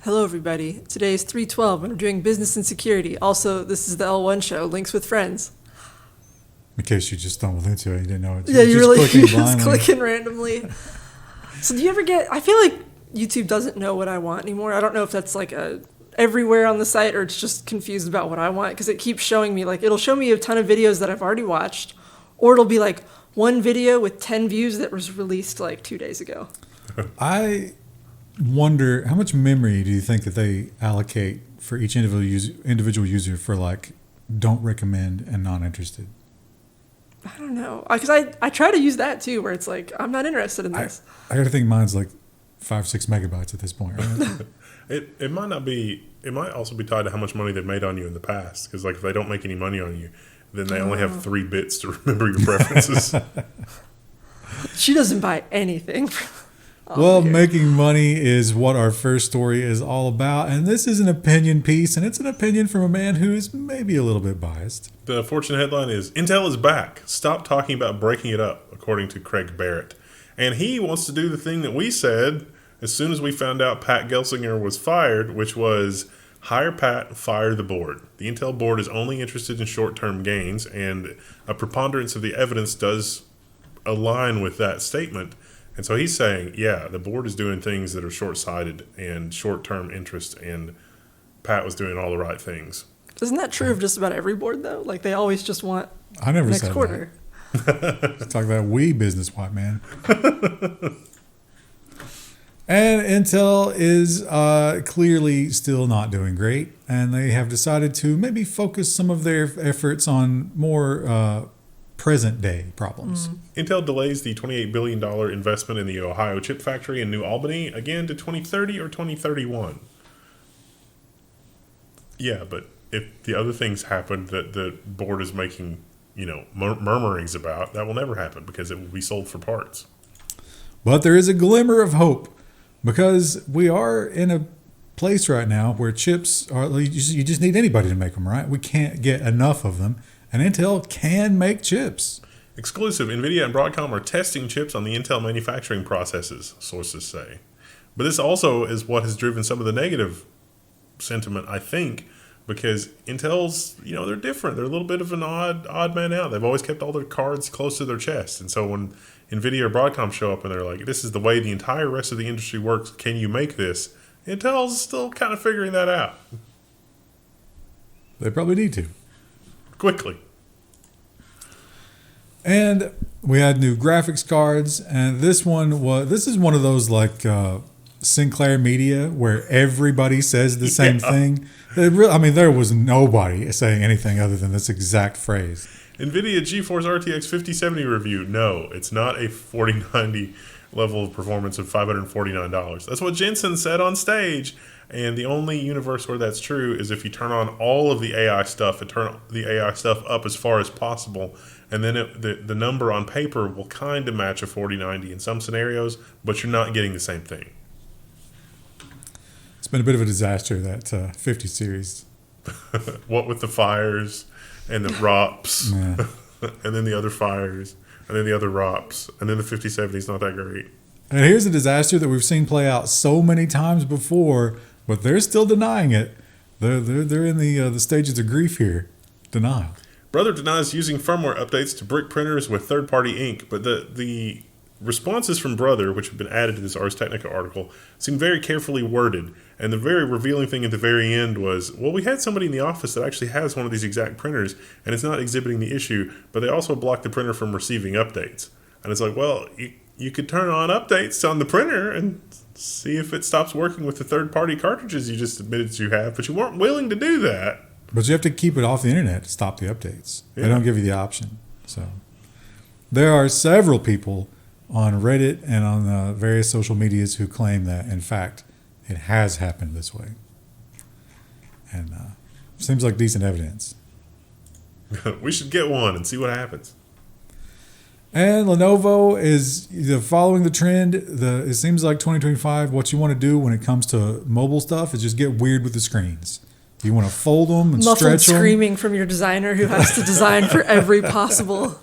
Hello, everybody. Today is 3/12, and we're doing business and security. Also, this is the L1 show, Links with Friends. In case you just stumbled into it, you didn't know it. Yeah, you're just clicking randomly. So do you ever get, I feel like YouTube doesn't know what I want anymore. I don't know if that's like everywhere on the site or it's just confused about what I want because it keeps showing me, like, it'll show me a ton of videos that I've already watched, or it'll be like one video with 10 views that was released like 2 days ago. I wonder how much memory do you think that they allocate for each individual user for like don't recommend and not interested? I don't know, because I try to use that too, where it's like I'm not interested in this. I gotta think mine's like 5-6 megabytes at this point. Right? It might not be. It might also be tied to how much money they've made on you in the past. Because like if they don't make any money on you, then they only have 3 bits to remember your preferences. She doesn't buy anything. Well, making money is what our first story is all about. And this is an opinion piece, and it's an opinion from a man who is maybe a little bit biased. The Fortune headline is, Intel is back. Stop talking about breaking it up, according to Craig Barrett. And he wants to do the thing that we said as soon as we found out Pat Gelsinger was fired, which was hire Pat, fire the board. The Intel board is only interested in short-term gains, and a preponderance of the evidence does align with that statement. And so he's saying, yeah, the board is doing things that are short-sighted and short-term interest, and Pat was doing all the right things. Isn't that true of just about every board, though? Like, they always just want I never next said quarter. That. Talk about we business, white man. And Intel is clearly still not doing great, and they have decided to maybe focus some of their efforts on more present-day problems. Intel delays the $28 billion investment in the Ohio chip factory in New Albany again to 2030 or 2031. Yeah, but if the other things happen that the board is making, murmurings about, that will never happen because it will be sold for parts. But there is a glimmer of hope because we are in a place right now where chips are, you just need anybody to make them, right? We can't get enough of them. And Intel can make chips. Exclusive, Nvidia and Broadcom are testing chips on the Intel manufacturing processes, sources say. But this also is what has driven some of the negative sentiment, I think, because Intel's, they're different. They're a little bit of an odd man out. They've always kept all their cards close to their chest. And so when Nvidia or Broadcom show up and they're like, this is the way the entire rest of the industry works, can you make this? Intel's still kind of figuring that out. They probably need to. Quickly. And we had new graphics cards, and this is one of those like Sinclair Media where everybody says the same thing. There was nobody saying anything other than this exact phrase. Nvidia GeForce RTX 5070 review. No, it's not a 4090 level of performance of $549. That's what Jensen said on stage. And the only universe where that's true is if you turn on all of the AI stuff and turn the AI stuff up as far as possible. And then the number on paper will kind of match a 4090 in some scenarios, but you're not getting the same thing. It's been a bit of a disaster, that 50 series. What with the fires and the ROPs, and then the other fires, and then the other ROPs, and then the 5070 is not that great. And here's a disaster that we've seen play out so many times before, but they're still denying it. They're in the stages of grief here. Denial. Brother denies using firmware updates to brick printers with third-party ink, but the responses from Brother, which have been added to this Ars Technica article, seem very carefully worded. And the very revealing thing at the very end was, well, we had somebody in the office that actually has one of these exact printers, and it's not exhibiting the issue, but they also blocked the printer from receiving updates. And it's like, well, you could turn on updates on the printer and see if it stops working with the third-party cartridges you just admitted you have, but you weren't willing to do that. But you have to keep it off the internet to stop the updates. Yeah. They don't give you the option. So there are several people on Reddit and on various social medias who claim that, in fact, it has happened this way. And seems like decent evidence. We should get one and see what happens. And Lenovo is following the trend. It seems like 2025, what you want to do when it comes to mobile stuff is just get weird with the screens. You want to fold them and muffled stretch them. Screaming from your designer who has to design for every possible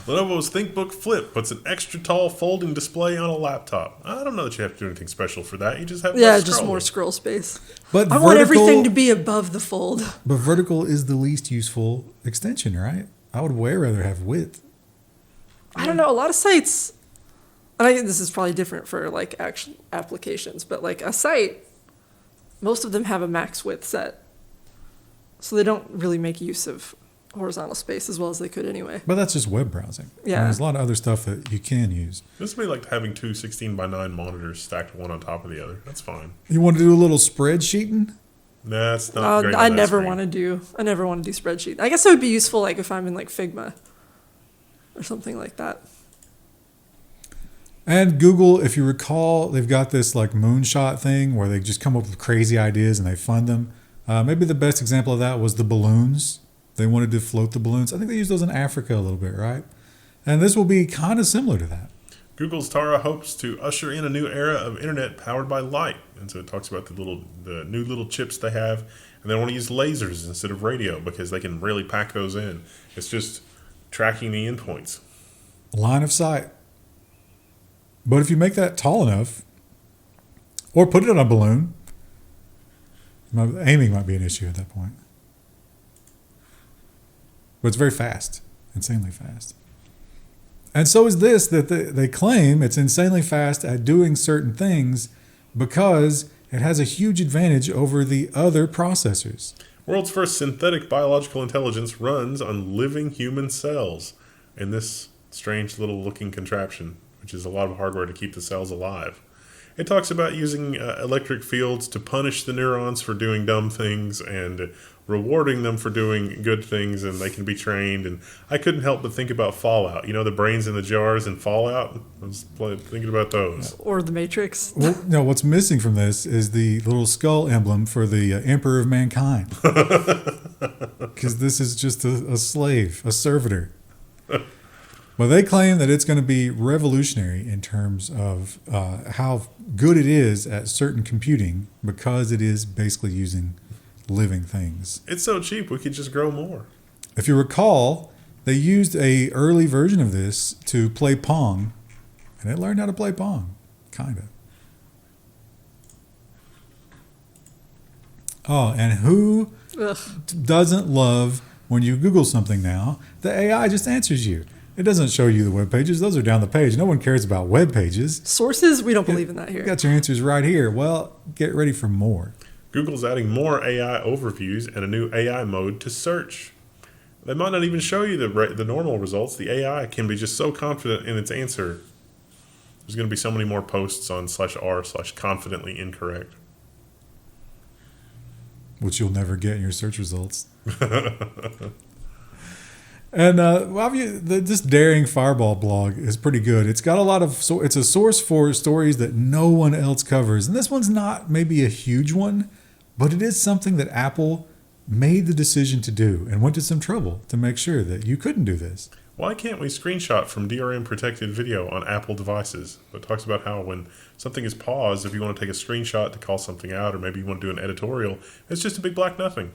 Lenovo's ThinkBook Flip puts an extra tall folding display on a laptop. I don't know that you have to do anything special for that. You just have just more scroll space. But I want everything to be above the fold. But vertical is the least useful extension, right? I would way rather have width. I don't know. A lot of sites, and I think this is probably different for like actual applications, but like a site, most of them have a max width set. So they don't really make use of horizontal space as well as they could anyway. But that's just web browsing. Yeah. There's a lot of other stuff that you can use. This would be like having two 16:9 monitors stacked one on top of the other. That's fine. You want to do a little spreadsheeting? Nah, it's not great. I never want to do spreadsheet. I guess it would be useful like if I'm in like Figma or something like that. And Google, if you recall, they've got this like moonshot thing where they just come up with crazy ideas and they fund them. Maybe the best example of that was the balloons. They wanted to float the balloons. I think they used those in Africa a little bit, right? And this will be kind of similar to that. Google's Taara hopes to usher in a new era of internet powered by light. And so it talks about the new little chips they have. And they want to use lasers instead of radio because they can really pack those in. It's just tracking the endpoints. Line of sight. But if you make that tall enough, or put it on a balloon, aiming might be an issue at that point. But it's very fast, insanely fast. And so is this, that they claim it's insanely fast at doing certain things because it has a huge advantage over the other processors. World's first synthetic biological intelligence runs on living human cells in this strange little looking contraption, which is a lot of hardware to keep the cells alive. It talks about using electric fields to punish the neurons for doing dumb things and rewarding them for doing good things, and they can be trained. And I couldn't help but think about Fallout. You know, the brains in the jars in Fallout? I was thinking about those. Or the Matrix. Well, no, what's missing from this is the little skull emblem for the Emperor of Mankind. Because this is just a slave, a servitor. Well, they claim that it's going to be revolutionary in terms of how good it is at certain computing because it is basically using living things. It's so cheap, we could just grow more. If you recall, they used a early version of this to play Pong, and it learned how to play Pong, kind of. Oh, and who doesn't love when you Google something now, the AI just answers you. It doesn't show you the web pages. Those are down the page. No one cares about web pages. Sources? We don't believe in that here. You got your answers right here. Well, get ready for more. Google's adding more AI overviews and a new AI mode to search. They might not even show you the normal results. The AI can be just so confident in its answer. There's going to be so many more posts on /r/confidently incorrect. Which you'll never get in your search results. And this Daring Fireball blog is pretty good. It's got a lot of, it's a source for stories that no one else covers. And this one's not maybe a huge one, but it is something that Apple made the decision to do and went to some trouble to make sure that you couldn't do this. Why can't we screenshot from DRM-protected video on Apple devices? It talks about how when something is paused, if you want to take a screenshot to call something out, or maybe you want to do an editorial, it's just a big black nothing.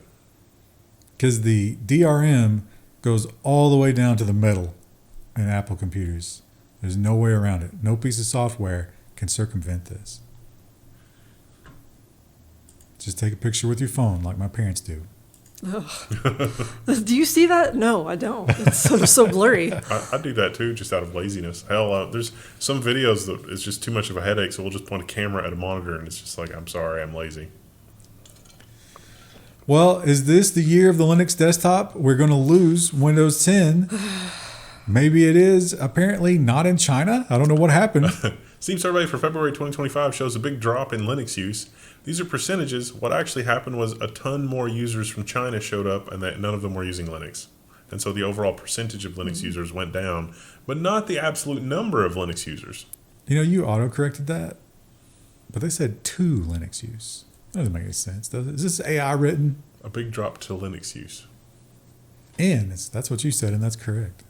Because the DRM goes all the way down to the metal in Apple computers. There's no way around it. No piece of software can circumvent this. Just take a picture with your phone like my parents do. Do you see that? No, I don't. It's so blurry. I do that too, just out of laziness. Hell, there's some videos that it's just too much of a headache, so we'll just point a camera at a monitor and it's just like, I'm sorry, I'm lazy. Well, is this the year of the Linux desktop? We're going to lose Windows 10. Maybe it is. Apparently not in China. I don't know what happened. Steam survey for February 2025 shows a big drop in Linux use. These are percentages. What actually happened was a ton more users from China showed up and that none of them were using Linux. And so the overall percentage of Linux users went down, but not the absolute number of Linux users. You know, you auto-corrected that, but they said 2 Linux use. That doesn't make any sense, does it? Is this AI written? A big drop to Linux use. And that's what you said, and that's correct.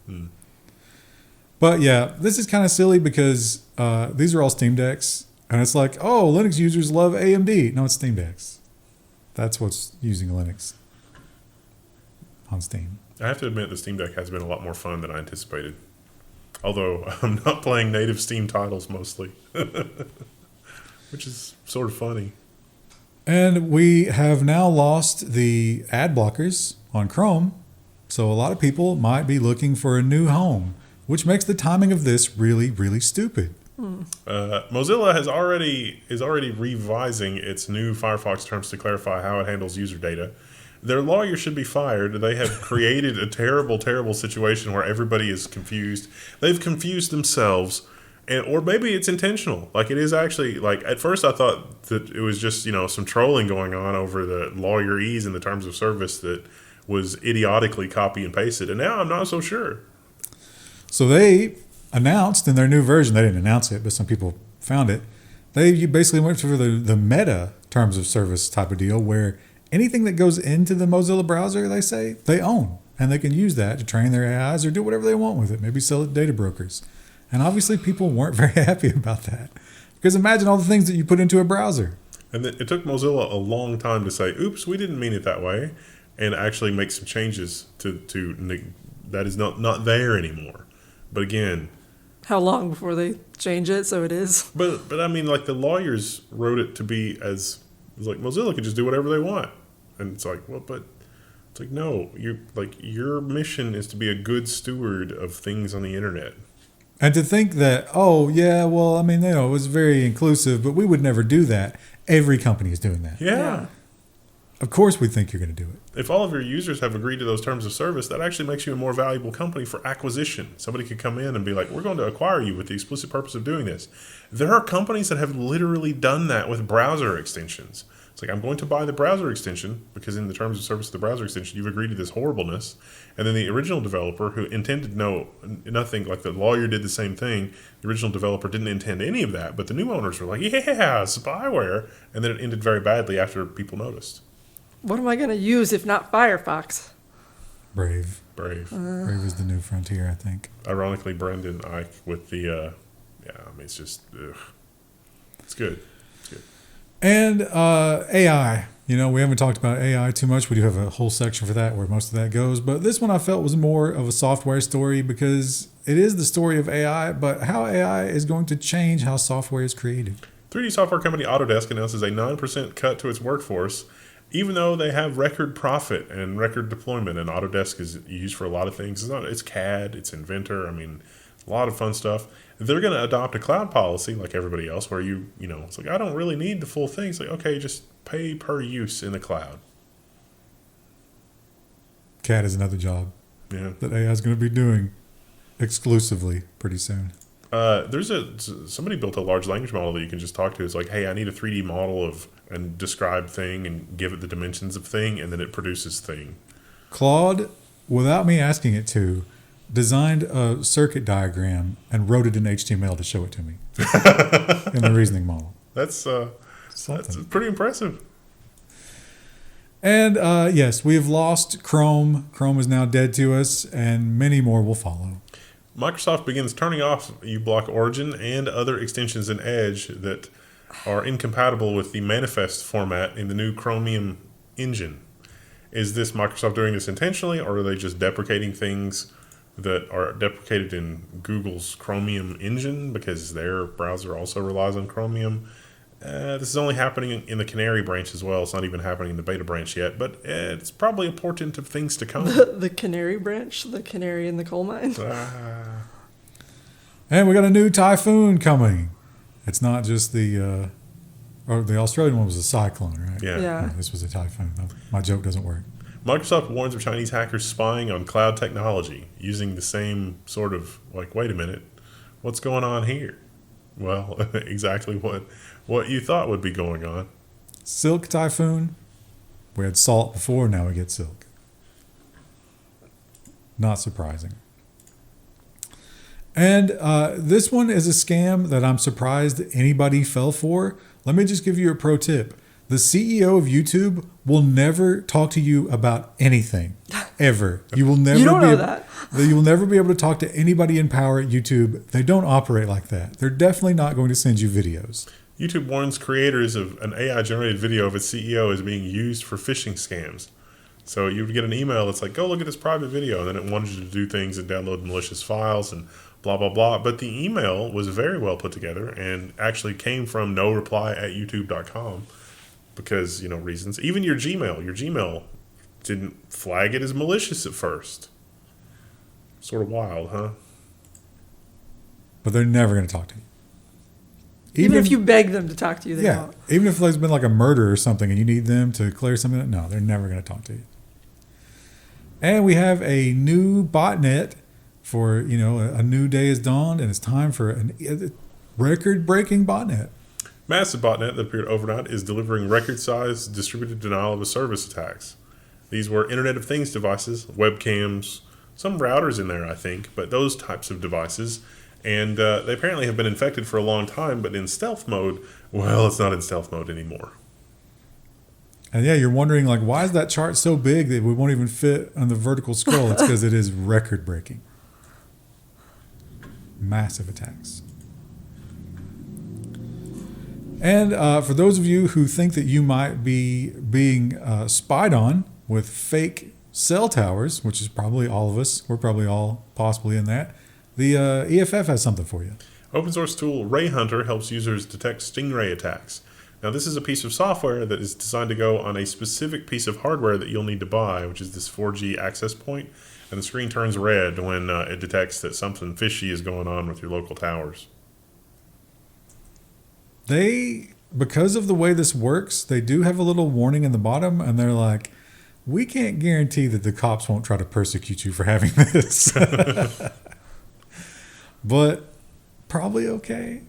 But yeah, this is kind of silly because these are all Steam Decks. And it's like, oh, Linux users love AMD. No, it's Steam Decks. That's what's using Linux on Steam. I have to admit the Steam Deck has been a lot more fun than I anticipated. Although I'm not playing native Steam titles mostly, which is sort of funny. And we have now lost the ad blockers on Chrome. So a lot of people might be looking for a new home, which makes the timing of this really, really stupid. Mozilla is already revising its new Firefox terms to clarify how it handles user data. Their lawyer should be fired. They have created a terrible, terrible situation where everybody is confused. They've confused themselves, or maybe it's intentional. Like it is actually, like at first I thought that it was just, some trolling going on over the lawyerese in the terms of service that was idiotically copy and pasted. And now I'm not so sure. So they announced in their new version, they didn't announce it, but some people found it. You basically went for the meta terms of service type of deal where anything that goes into the Mozilla browser, they say, they own. And they can use that to train their AIs or do whatever they want with it. Maybe sell it to data brokers. And obviously people weren't very happy about that. Because imagine all the things that you put into a browser. And it took Mozilla a long time to say, oops, we didn't mean it that way. And actually make some changes to that is not there anymore. But again... How long before they change it so it is? But I mean, like the lawyers wrote it to be as like Mozilla could just do whatever they want. And it's like, well, but it's like, no, your mission is to be a good steward of things on the internet. And to think that, oh, yeah, well, I mean, it was very inclusive, but we would never do that. Every company is doing that. Yeah. Of course we think you're going to do it. If all of your users have agreed to those terms of service, that actually makes you a more valuable company for acquisition. Somebody could come in and be like, we're going to acquire you with the explicit purpose of doing this. There are companies that have literally done that with browser extensions. It's like, I'm going to buy the browser extension because in the terms of service of the browser extension, you've agreed to this horribleness. And then the original developer who intended nothing, like the lawyer did the same thing. The original developer didn't intend any of that, but the new owners were like, yeah, spyware. And then it ended very badly after people noticed. What am I going to use if not Firefox? Brave. Brave Brave is the new frontier, I think. Ironically, Brendan Ike with the, it's just, ugh. It's good. And AI. We haven't talked about AI too much. We do have a whole section for that where most of that goes. But this one I felt was more of a software story because it is the story of AI, but how AI is going to change how software is created. 3D software company Autodesk announces a 9% cut to its workforce, even though they have record profit and record deployment. And Autodesk is used for a lot of things. It's CAD, it's Inventor. I mean, a lot of fun stuff. They're going to adopt a cloud policy like everybody else where it's like, I don't really need the full thing. It's like, okay, just pay per use in the cloud. CAD is another job that AI is going to be doing exclusively pretty soon. Somebody built a large language model that you can just talk to. It's like, hey, I need a 3D model of and describe thing and give it the dimensions of thing, and then it produces thing. Claude, without me asking it to, designed a circuit diagram and wrote it in HTML to show it to me in the reasoning model. That's pretty impressive. And yes, we have lost Chrome. Chrome is now dead to us, and many more will follow. Microsoft begins turning off UBlock Origin and other extensions in Edge that are incompatible with the manifest format in the new Chromium engine. Is this Microsoft doing this intentionally, or are they just deprecating things that are deprecated in Google's Chromium engine because their browser also relies on Chromium? This is only happening in the Canary branch as well. It's not even happening in the beta branch yet, but it's probably a portent of things to come. The Canary branch? The canary in the coal mine? And we got a new Typhoon coming. It's not just the Australian one was a cyclone, right? Yeah. Yeah. No, this was a typhoon. My joke doesn't work. Microsoft warns of Chinese hackers spying on cloud technology using the same sort of, like, wait a minute, what's going on here? Well, exactly what you thought would be going on. Silk Typhoon. We had salt before, now we get silk. Not surprising. And this one is a scam that I'm surprised anybody fell for. Let me just give you a pro tip. The CEO of YouTube will never talk to you about anything, ever. You will never. You don't know that. You will never be able to talk to anybody in power at YouTube. They don't operate like that. They're definitely not going to send you videos. YouTube warns creators of an AI-generated video of its CEO is being used for phishing scams. So you would get an email that's like, go look at this private video, and then it wanted you to do things and download malicious files and blah, blah, blah. But the email was very well put together and actually came from no reply at youtube.com because, reasons. Even your Gmail didn't flag it as malicious at first. Sort of wild, huh? But they're never going to talk to you. Even if you beg them to talk to you, they won't. Even if there's been like a murder or something and you need them to clear something, no, they're never going to talk to you. And we have a new botnet for, a new day has dawned and it's time for a record-breaking botnet. Massive botnet that appeared overnight is delivering record-sized distributed denial of a service attacks. These were Internet of Things devices, webcams, some routers in there, I think, but those types of devices. And they apparently have been infected for a long time, but in stealth mode, well, it's not in stealth mode anymore. And yeah, you're wondering, why is that chart so big that we won't even fit on the vertical scroll? It's because it is record-breaking. Massive attacks. And for those of you who think that you might be being spied on with fake cell towers, which is probably all of us, we're probably all possibly in that, the EFF has something for you. Open source tool Rayhunter helps users detect Stingray attacks. Now, this is a piece of software that is designed to go on a specific piece of hardware that you'll need to buy, which is this 4G access point, and the screen turns red when it detects that something fishy is going on with your local towers. Because of the way this works, they do have a little warning in the bottom, and they're like, we can't guarantee that the cops won't try to persecute you for having this. But probably okay.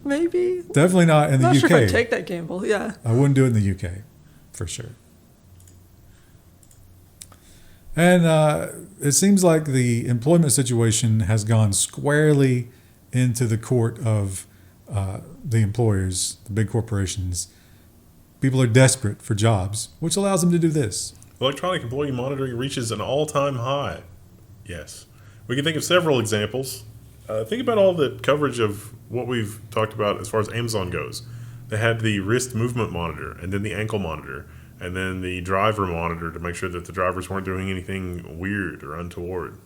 Maybe. Definitely not in the UK. Not sure if I'd take that gamble, yeah. I wouldn't do it in the UK, for sure. And it seems like the employment situation has gone squarely into the court of the employers, the big corporations. People are desperate for jobs, which allows them to do this. Electronic employee monitoring reaches an all-time high. Yes. We can think of several examples. Think about all the coverage of what we've talked about as far as Amazon goes. They had the wrist movement monitor, and then the ankle monitor, and then the driver monitor to make sure that the drivers weren't doing anything weird or untoward.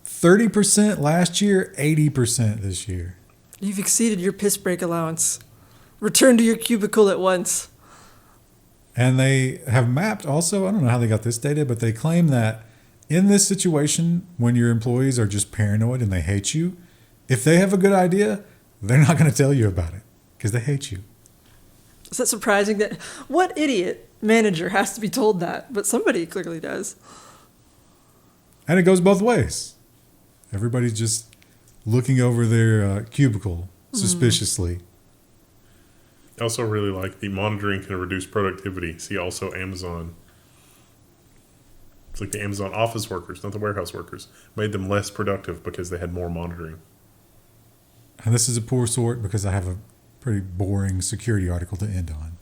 30% last year, 80% this year. You've exceeded your piss break allowance. Return to your cubicle at once. And they have mapped also, I don't know how they got this data, but they claim that in this situation, when your employees are just paranoid and they hate you, if they have a good idea, they're not going to tell you about it because they hate you. Is that surprising? That what idiot manager has to be told that? But somebody clearly does. And it goes both ways. Everybody's just looking over their cubicle suspiciously. I also really like the monitoring can reduce productivity. See also Amazon. It's like the Amazon office workers, not the warehouse workers, made them less productive because they had more monitoring. And this is a poor sort because I have a pretty boring security article to end on.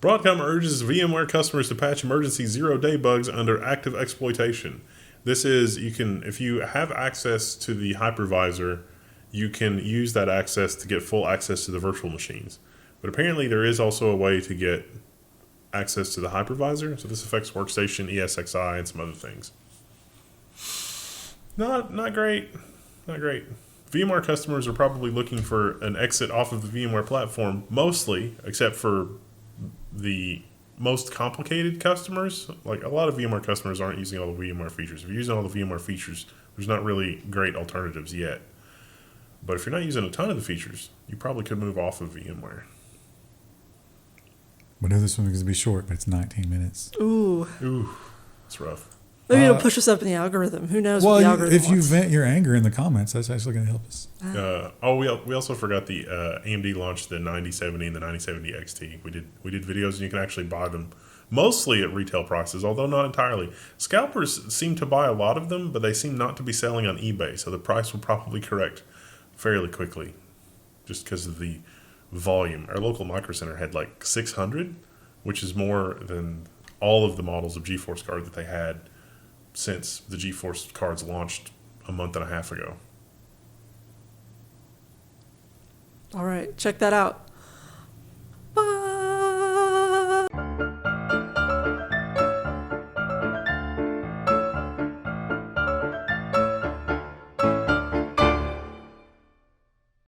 Broadcom urges VMware customers to patch emergency 0-day bugs under active exploitation. This is, if you have access to the hypervisor, you can use that access to get full access to the virtual machines. But apparently there is also a way to get access to the hypervisor, so this affects Workstation, ESXi, and some other things. Not great. VMware customers are probably looking for an exit off of the VMware platform, mostly, except for the most complicated customers. Like a lot of VMware customers aren't using all the VMware features. If you're using all the VMware features, there's not really great alternatives yet. But if you're not using a ton of the features, you probably could move off of VMware. We know this one is going to be short, but it's 19 minutes. Ooh. It's rough. Maybe it'll push us up in the algorithm. Who knows what the algorithm if you wants. Vent your anger in the comments, that's actually going to help us. We also forgot the AMD launched the 9070 and the 9070 XT. We did videos, and you can actually buy them mostly at retail prices, although not entirely. Scalpers seem to buy a lot of them, but they seem not to be selling on eBay, so the price will probably correct fairly quickly just because of the volume. Our local Micro Center had like 600, which is more than all of the models of GeForce card that they had since the GeForce cards launched a month and a half ago. All right, check that out.